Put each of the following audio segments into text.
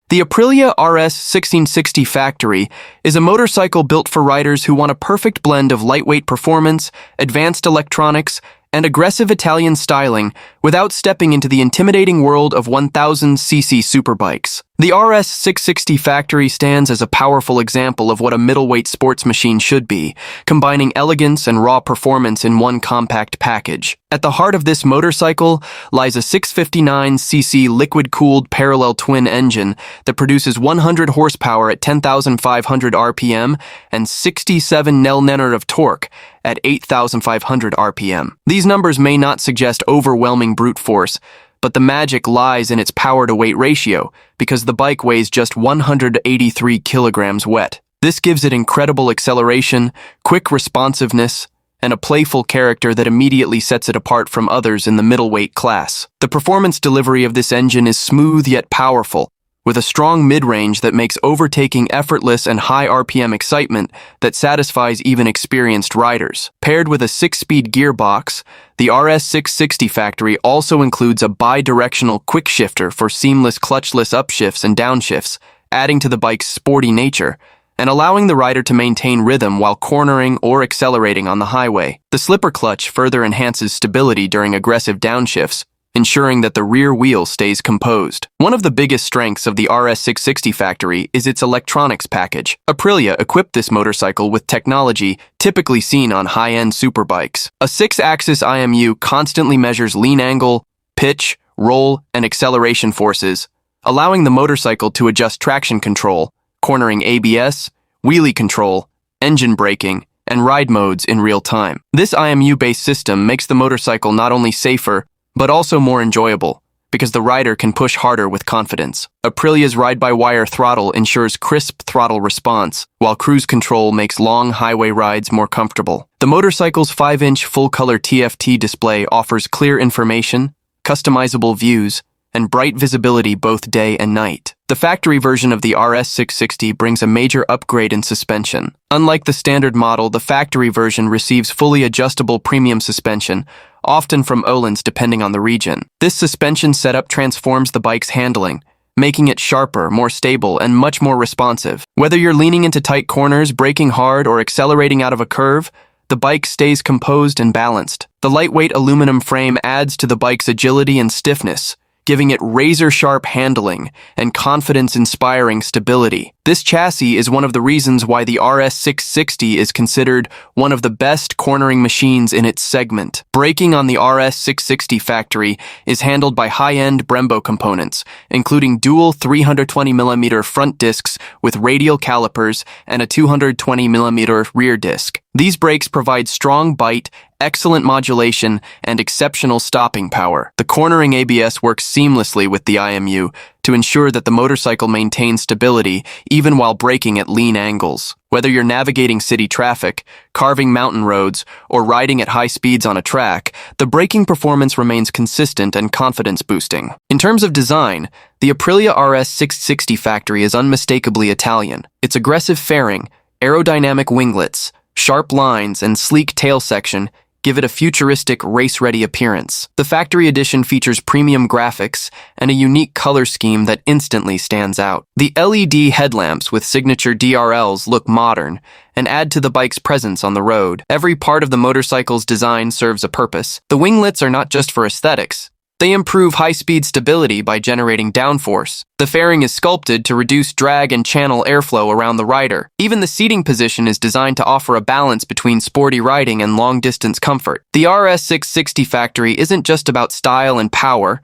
The Aprilia RS 1660 Factory is a motorcycle built for riders who want a perfect blend of lightweight performance, advanced electronics, and aggressive Italian styling without stepping into the intimidating world of 1000cc superbikes. The RS 660 Factory stands as a powerful example of what a middleweight sports machine should be, combining elegance and raw performance in one compact package. At the heart of this motorcycle lies a 659cc liquid-cooled parallel twin engine that produces 100 horsepower at 10,500 RPM and 67 Nm of torque at 8,500 RPM. These numbers may not suggest overwhelming brute force, but the magic lies in its power-to-weight ratio, because the bike weighs just 183 kilograms wet. This gives it incredible acceleration, quick responsiveness, and a playful character that immediately sets it apart from others in the middleweight class. The performance delivery of this engine is smooth yet powerful, with a strong mid-range that makes overtaking effortless and high RPM excitement that satisfies even experienced riders. Paired with a 6-speed gearbox, the RS 660 Factory also includes a bi-directional quick shifter for seamless clutchless upshifts and downshifts, adding to the bike's sporty nature and allowing the rider to maintain rhythm while cornering or accelerating on the highway. The slipper clutch further enhances stability during aggressive downshifts, ensuring that the rear wheel stays composed. One of the biggest strengths of the RS 660 Factory is its electronics package. Aprilia equipped this motorcycle with technology typically seen on high-end superbikes. A 6-axis IMU constantly measures lean angle, pitch, roll, and acceleration forces, allowing the motorcycle to adjust traction control, cornering ABS, wheelie control, engine braking, and ride modes in real time. This IMU-based system makes the motorcycle not only safer, but also more enjoyable, because the rider can push harder with confidence. Aprilia's ride-by-wire throttle ensures crisp throttle response, while cruise control makes long highway rides more comfortable. The motorcycle's 5-inch full-color TFT display offers clear information, customizable views, and bright visibility both day and night. The factory version of the RS 660 brings a major upgrade in suspension. Unlike the standard model, the factory version receives fully adjustable premium suspension, often from Öhlins depending on the region. This suspension setup transforms the bike's handling, making it sharper, more stable, and much more responsive. Whether you're leaning into tight corners, braking hard, or accelerating out of a curve, the bike stays composed and balanced. The lightweight aluminum frame adds to the bike's agility and stiffness, giving it razor-sharp handling and confidence-inspiring stability. This chassis is one of the reasons why the RS 660 is considered one of the best cornering machines in its segment. Braking on the RS 660 Factory is handled by high-end Brembo components, including dual 320mm front discs with radial calipers and a 220mm rear disc. These brakes provide strong bite, excellent modulation, and exceptional stopping power. The cornering ABS works seamlessly with the IMU to ensure that the motorcycle maintains stability even while braking at lean angles. Whether you're navigating city traffic, carving mountain roads, or riding at high speeds on a track, the braking performance remains consistent and confidence-boosting. In terms of design, the Aprilia RS 660 Factory is unmistakably Italian. Its aggressive fairing, aerodynamic winglets, sharp lines, and sleek tail section give it a futuristic, race-ready appearance. The factory edition features premium graphics and a unique color scheme that instantly stands out. The LED headlamps with signature DRLs look modern and add to the bike's presence on the road. Every part of the motorcycle's design serves a purpose. The winglets are not just for aesthetics. They improve high-speed stability by generating downforce. The fairing is sculpted to reduce drag and channel airflow around the rider. Even the seating position is designed to offer a balance between sporty riding and long-distance comfort. The RS 660 Factory isn't just about style and power.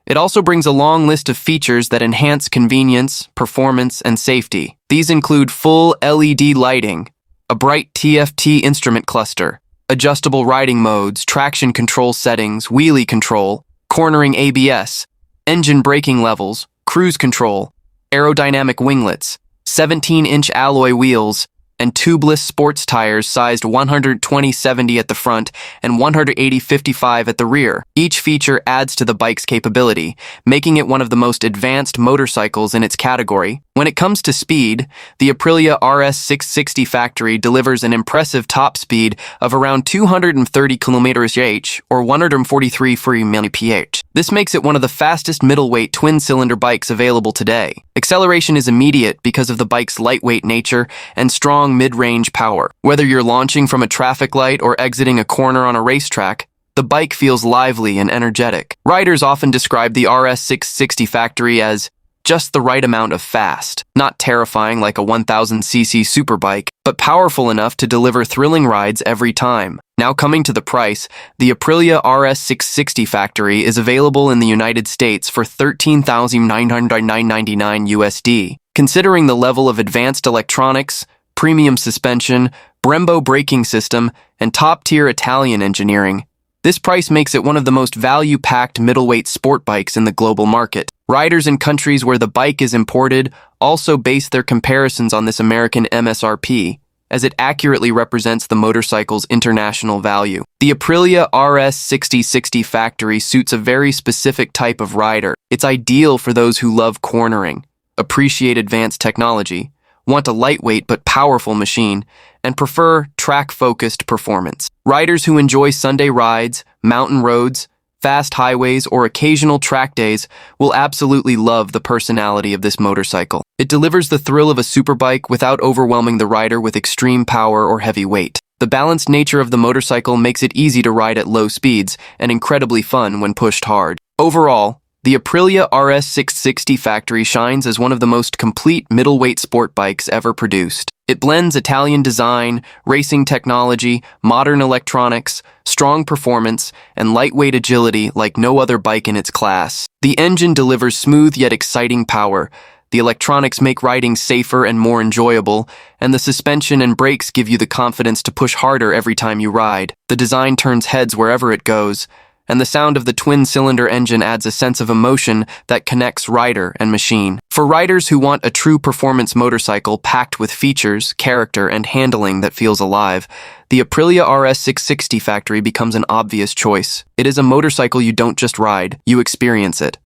It also brings a long list of features that enhance convenience, performance, and safety. These include full LED lighting, a bright TFT instrument cluster, adjustable riding modes, traction control settings, wheelie control, cornering ABS, engine braking levels, cruise control, aerodynamic winglets, 17-inch alloy wheels, and tubeless sports tires sized 120/70 at the front and 180/55 at the rear. Each feature adds to the bike's capability, making it one of the most advanced motorcycles in its category. When it comes to speed, the Aprilia RS 660 factory delivers an impressive top speed of around 230 km/h or 143 free mph. This makes it one of the fastest middleweight twin-cylinder bikes available today. Acceleration is immediate because of the bike's lightweight nature and strong mid-range power. Whether you're launching from a traffic light or exiting a corner on a racetrack, the bike feels lively and energetic. Riders often describe the RS 660 factory as just the right amount of fast, not terrifying like a 1000cc superbike, but powerful enough to deliver thrilling rides every time. Now coming to the price, the Aprilia RS 660 factory is available in the United States for $13,999 USD. Considering the level of advanced electronics, premium suspension, Brembo braking system, and top-tier Italian engineering, this price makes it one of the most value-packed middleweight sport bikes in the global market. Riders in countries where the bike is imported also base their comparisons on this American MSRP, as it accurately represents the motorcycle's international value. The Aprilia RS 6060 factory suits a very specific type of rider. It's ideal for those who love cornering, appreciate advanced technology, want a lightweight but powerful machine, and prefer track-focused performance. Riders who enjoy Sunday rides, mountain roads, fast highways, or occasional track days will absolutely love the personality of this motorcycle. It delivers the thrill of a superbike without overwhelming the rider with extreme power or heavy weight. The balanced nature of the motorcycle makes it easy to ride at low speeds and incredibly fun when pushed hard. Overall, the Aprilia RS 660 factory shines as one of the most complete middleweight sport bikes ever produced. It blends Italian design, racing technology, modern electronics, strong performance, and lightweight agility like no other bike in its class. The engine delivers smooth yet exciting power, the electronics make riding safer and more enjoyable, and the suspension and brakes give you the confidence to push harder every time you ride. The design turns heads wherever it goes, and the sound of the twin-cylinder engine adds a sense of emotion that connects rider and machine. For riders who want a true performance motorcycle packed with features, character, and handling that feels alive, the Aprilia RS 660 factory becomes an obvious choice. It is a motorcycle you don't just ride, you experience it.